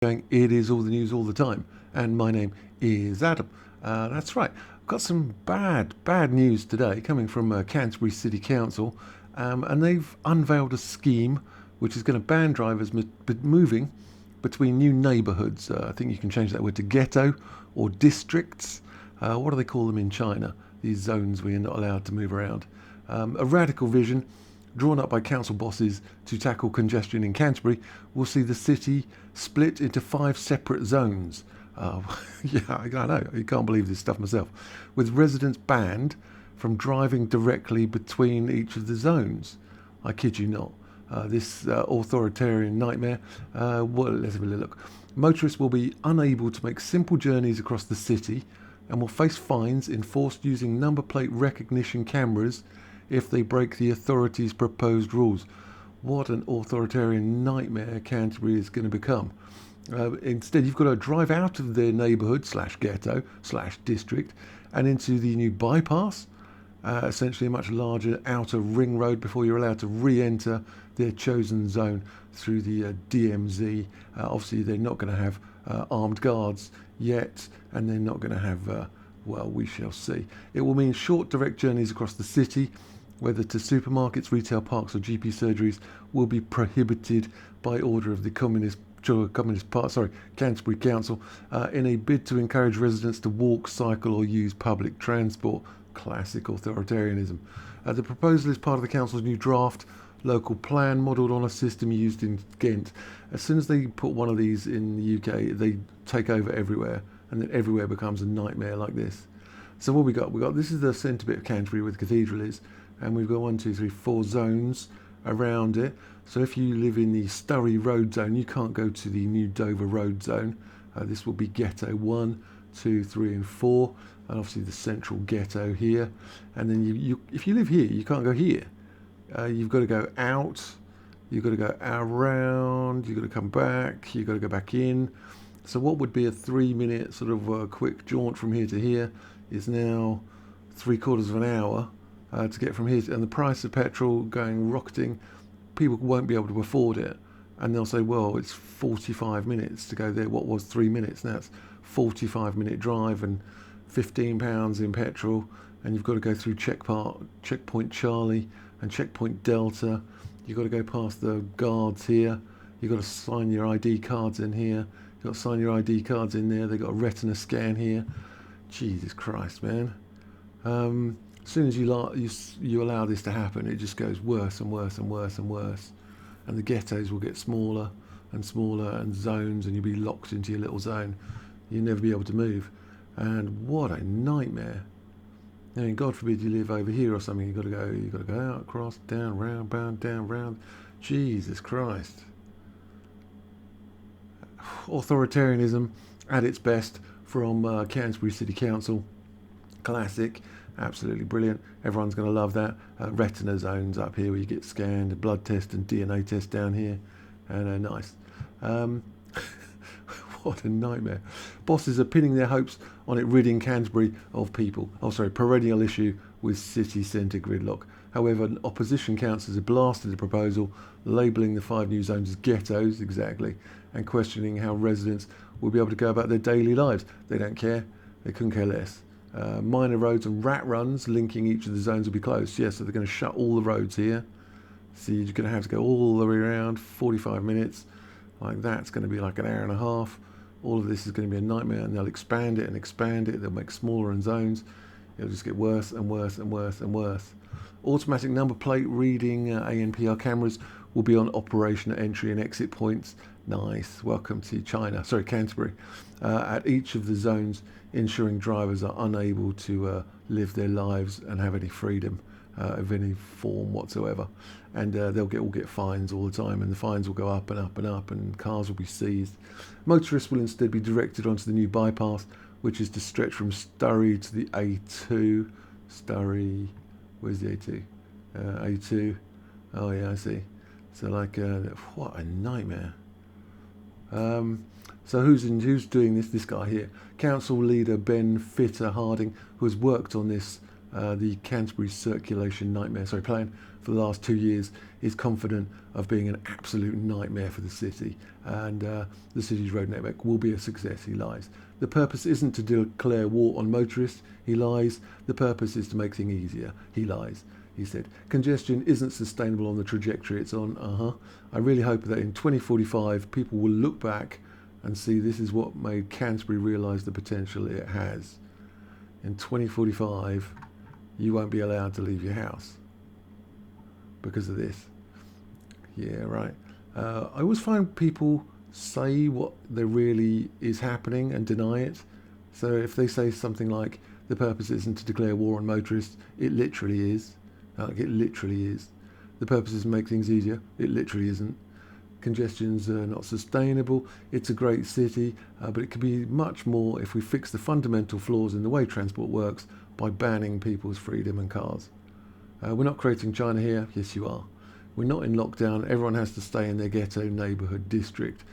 Going, it is all the news all the time, and my name is Adam. That's right. I've got some bad news today coming from Canterbury City Council, and they've unveiled a scheme which is going to ban drivers moving between new neighbourhoods. I think you can change that word to ghetto or districts. What do they call them in China? These zones where you're not allowed to move around. A radical vision drawn up by council bosses to tackle congestion in Canterbury will see the city split into 5 separate zones. Yeah, I know, I can't believe this stuff myself. With residents banned from driving directly between each of the zones. I kid you not. This authoritarian nightmare. Well, let's have a look. Motorists will be unable to make simple journeys across the city and will face fines enforced using number plate recognition cameras if they break the authorities' proposed rules. What an authoritarian nightmare Canterbury is going to become. Instead, you've got to drive out of their neighbourhood / ghetto / district and into the new bypass, essentially a much larger outer ring road before you're allowed to re-enter their chosen zone through the DMZ. Obviously, they're not going to have armed guards yet, and they're not going to have, well, we shall see. It will mean short direct journeys across the city, whether to supermarkets, retail parks or GP surgeries, will be prohibited by order of the Canterbury Council in a bid to encourage residents to walk, cycle or use public transport. Classic authoritarianism. The proposal is part of the council's new draft local plan modelled on a system used in Ghent. As soon as they put one of these in the UK, they take over everywhere, and then everywhere becomes a nightmare like this. So what we got? This is the centre bit of Canterbury where the cathedral is, and we've got 1, 2, 3, 4 zones around it. So if you live in the Surrey Road zone, you can't go to the New Dover Road zone. This will be Ghetto 1, 2, 3 and 4, and obviously the central ghetto here. And then if you live here, you can't go here. You've got to go out, you've got to go around, you've got to come back, you've got to go back in. So what would be a 3-minute sort of quick jaunt from here to here is now 3/4 of an hour to get from here, and the price of petrol going rocketing, people won't be able to afford it, and they'll say, well, it's 45 minutes to go there. What was 3 minutes? Now it's 45-minute drive and £15 in petrol, and you've got to go through checkpoint Charlie and checkpoint Delta. You've got to go past the guards here. You've got to sign your ID cards in here. You've got to sign your ID cards in there. They've got a retina scan here. Jesus Christ, man. As soon as you allow this to happen, it just goes worse and worse and worse and worse. And the ghettos will get smaller and smaller and zones, and you'll be locked into your little zone. You'll never be able to move. And what a nightmare. I mean, God forbid you live over here or something. You've got to go out, across, down, round, bound, down, round. Jesus Christ. Authoritarianism at its best from Canterbury City Council. Classic. Absolutely brilliant. Everyone's going to love that. Retina zones up here where you get scanned, a blood test and DNA test down here. And nice. What a nightmare. Bosses are pinning their hopes on it ridding Canterbury of people. Perennial issue with city centre gridlock. However, opposition councillors have blasted the proposal, labelling the 5 new zones as ghettos, exactly, and questioning how residents will be able to go about their daily lives. They don't care. They couldn't care less. Minor roads and rat runs linking each of the zones will be closed. Yeah, so they're going to shut all the roads here. So you're going to have to go all the way around, 45 minutes. Like that's going to be like an hour and a half. All of this is going to be a nightmare, and they'll expand it and expand it. They'll make smaller and zones. It'll just get worse and worse and worse and worse. Automatic number plate reading ANPR cameras will be on operation at entry and exit points. Nice. Welcome to Canterbury. At each of the zones, ensuring drivers are unable to live their lives and have any freedom of any form whatsoever. And they'll all get fines all the time, and the fines will go up and up and up, and cars will be seized. Motorists will instead be directed onto the new bypass, which is to stretch from Surrey to the A2. Surrey, where's the A2? A2. Oh yeah, I see. So what a nightmare. So who's doing this? This guy here, council leader Ben Fitter Harding, who has worked on this the Canterbury circulation plan for the last 2 years is confident of being an absolute nightmare for the city, and the city's road network will be a success, he lies. The purpose isn't to declare war on motorists, he lies. The purpose is to make things easier, he lies. He said, congestion isn't sustainable on the trajectory it's on. I really hope that in 2045 people will look back and see this is what made Canterbury realise the potential it has. In 2045, you won't be allowed to leave your house because of this. Yeah, right. I always find people say what there really is happening and deny it. So if they say something like, the purpose isn't to declare war on motorists, it literally is. It literally is. The purpose is to make things easier, it literally isn't. Congestion's not sustainable, it's a great city, but it could be much more if we fix the fundamental flaws in the way transport works by banning people's freedom and cars. We're not creating China here, yes you are. We're not in lockdown, everyone has to stay in their ghetto neighbourhood district,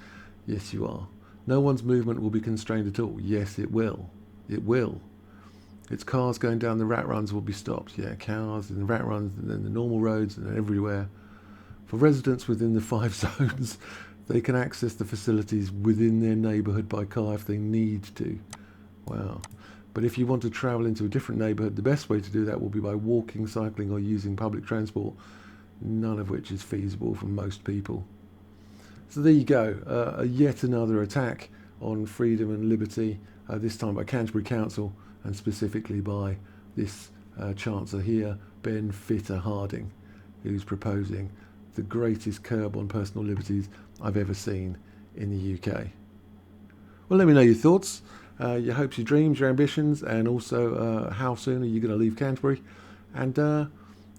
yes you are. No one's movement will be constrained at all, yes it will. It will. It's cars going down the rat runs will be stopped, yeah, cars in the rat runs and then the normal roads and everywhere. For residents within the 5 zones, they can access the facilities within their neighbourhood by car if they need to. Wow. But if you want to travel into a different neighbourhood, the best way to do that will be by walking, cycling or using public transport, none of which is feasible for most people. So there you go, yet another attack on freedom and liberty, this time by Canterbury Council and specifically by this Chancellor here, Ben Fitter Harding, who's proposing the greatest curb on personal liberties I've ever seen in the UK. Well, let me know your thoughts, your hopes, your dreams, your ambitions, and also how soon are you going to leave Canterbury? And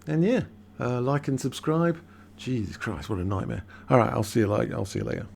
yeah, like and subscribe. Jesus Christ, what a nightmare. All right, I'll see you later.